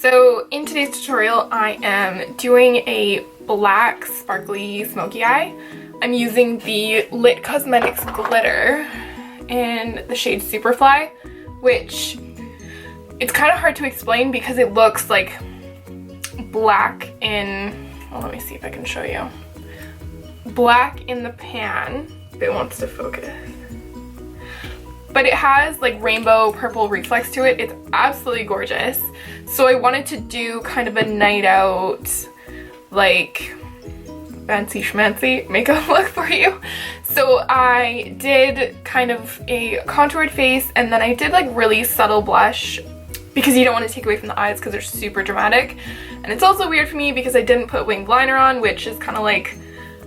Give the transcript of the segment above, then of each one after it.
So in today's tutorial, I am doing a black sparkly smoky eye. I'm using the Lit Cosmetics glitter in the shade Superfly, which it's kind of hard to explain because it looks like black in, well, let me see if I can show you. Black in the pan, if it wants to focus. But it has like rainbow purple reflex to it. It's absolutely gorgeous. So I wanted to do kind of a night out, like fancy schmancy makeup look for you. So I did kind of a contoured face, and then I did like really subtle blush because you don't want to take away from the eyes because they're super dramatic. And it's also weird for me because I didn't put winged liner on, which is kind of like,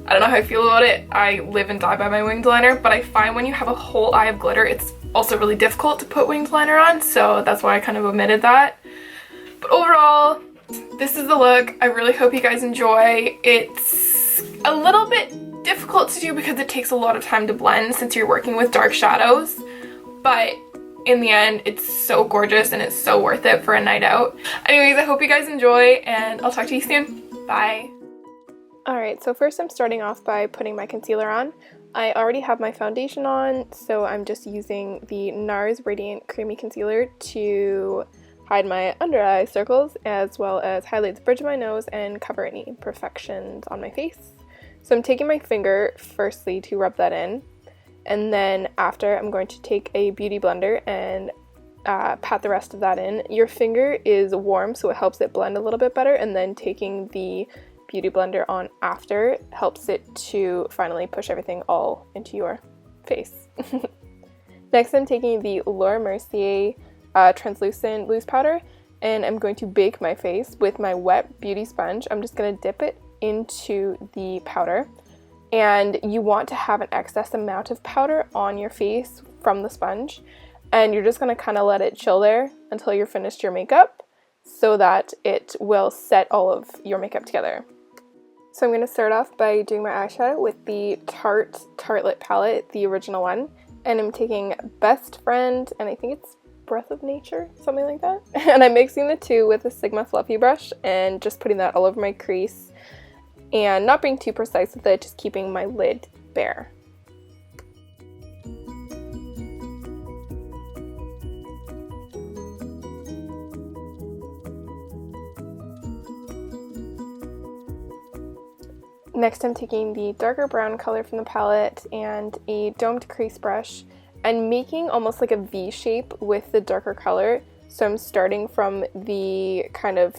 I don't know how I feel about it. I live and die by my winged liner, but I find when you have a whole eye of glitter, it's also really difficult to put winged liner on, so that's why I kind of omitted that. But overall, this is the look. I really hope you guys enjoy. It's a little bit difficult to do because it takes a lot of time to blend since you're working with dark shadows, but in the end, it's so gorgeous and it's so worth it for a night out. Anyways, I hope you guys enjoy, and I'll talk to you soon. Bye. Alright, so first I'm starting off by putting my concealer on. I already have my foundation on, so I'm just using the NARS Radiant Creamy Concealer to hide my under eye circles, as well as highlight the bridge of my nose and cover any imperfections on my face. So I'm taking my finger firstly to rub that in, and then after I'm going to take a beauty blender and pat the rest of that in. Your finger is warm, so it helps it blend a little bit better, and then taking the beauty blender on after helps it to finally push everything all into your face. Next, I'm taking the Laura Mercier translucent loose powder, and I'm going to bake my face with my wet beauty sponge. I'm just going to dip it into the powder, and you want to have an excess amount of powder on your face from the sponge, and you're just going to kind of let it chill there until you're finished your makeup so that it will set all of your makeup together. So I'm going to start off by doing my eyeshadow with the Tarte Tartelette palette, the original one. And I'm taking Best Friend, and I think it's Breath of Nature, something like that. And I'm mixing the two with a Sigma Fluffy brush and just putting that all over my crease. And not being too precise with it, just keeping my lid bare. Next, I'm taking the darker brown color from the palette and a domed crease brush and making almost like a V shape with the darker color. So I'm starting from the kind of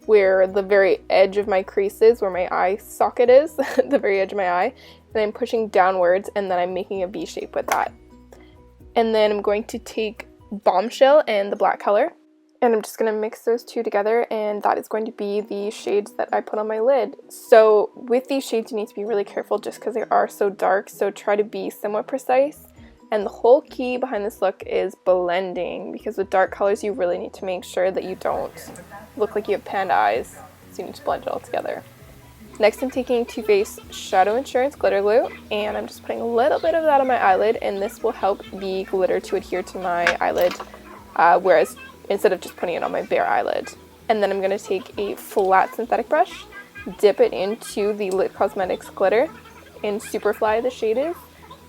where the very edge of my crease is, where my eye socket is, the very edge of my eye, and I'm pushing downwards, and then I'm making a V shape with that. And then I'm going to take Bombshell and the black color, and I'm just going to mix those two together, and that is going to be the shades that I put on my lid. So with these shades you need to be really careful just because they are so dark, so try to be somewhat precise. And the whole key behind this look is blending, because with dark colors you really need to make sure that you don't look like you have panda eyes, so you need to blend it all together. Next, I'm taking Too Faced Shadow Insurance Glitter Glue, and I'm just putting a little bit of that on my eyelid, and this will help the glitter to adhere to my eyelid, whereas instead of just putting it on my bare eyelid. And then I'm going to take a flat synthetic brush, dip it into the Lit Cosmetics glitter in Superfly, the shade is,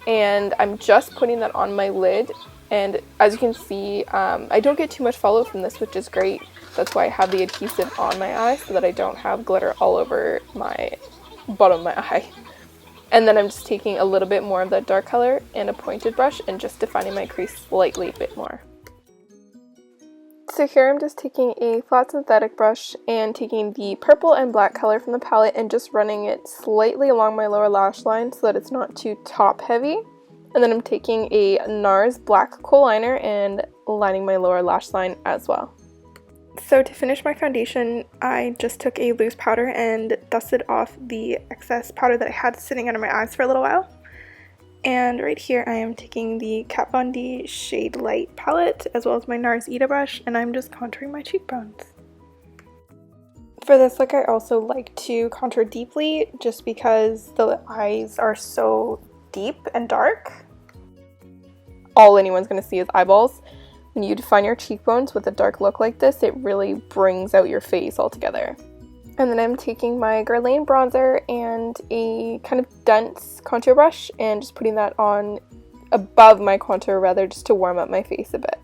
and I'm just putting that on my lid. And as you can see, I don't get too much follow from this, which is great. That's why I have the adhesive on my eye so that I don't have glitter all over my bottom of my eye. And then I'm just taking a little bit more of that dark color and a pointed brush and just defining my crease slightly a bit more. So here I'm just taking a flat synthetic brush and taking the purple and black color from the palette and just running it slightly along my lower lash line so that it's not too top heavy. And then I'm taking a NARS black kohl liner and lining my lower lash line as well. So to finish my foundation, I just took a loose powder and dusted off the excess powder that I had sitting under my eyes for a little while. And right here I am taking the Kat Von D Shade Light palette as well as my NARS Ita brush, and I'm just contouring my cheekbones. For this look I also like to contour deeply just because the eyes are so deep and dark. All anyone's going to see is eyeballs. when you define your cheekbones with a dark look like this, it really brings out your face altogether. And then I'm taking my Guerlain bronzer and a kind of dense contour brush and just putting that on above my contour rather, just to warm up my face a bit.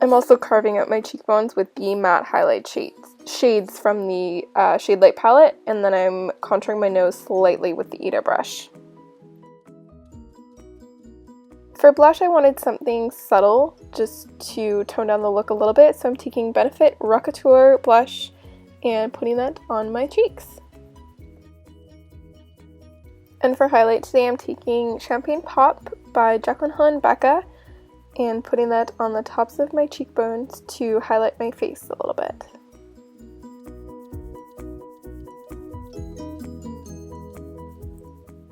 I'm also carving out my cheekbones with the matte highlight shades from the Shade Light palette, and then I'm contouring my nose slightly with the Ita brush. For blush, I wanted something subtle just to tone down the look a little bit, so I'm taking Benefit Rockateur blush and putting that on my cheeks. And for highlight today, I'm taking Champagne Pop by Jaclyn Becca and putting that on the tops of my cheekbones to highlight my face a little bit.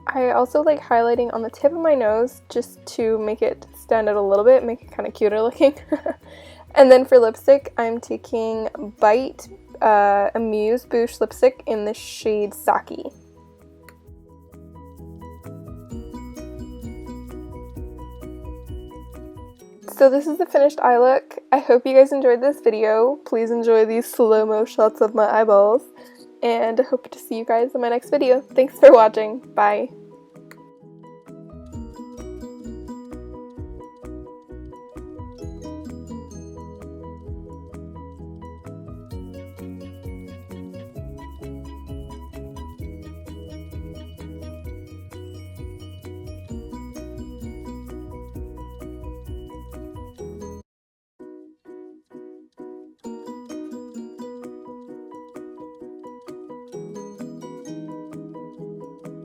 I also like highlighting on the tip of my nose just to make it stand out a little bit, make it kind of cuter looking. And then for lipstick, I'm taking Bite Amuse Bouche lipstick in the shade Saki. So this is the finished eye look. I hope you guys enjoyed this video. Please enjoy these slow-mo shots of my eyeballs. And I hope to see you guys in my next video. Thanks for watching. Bye.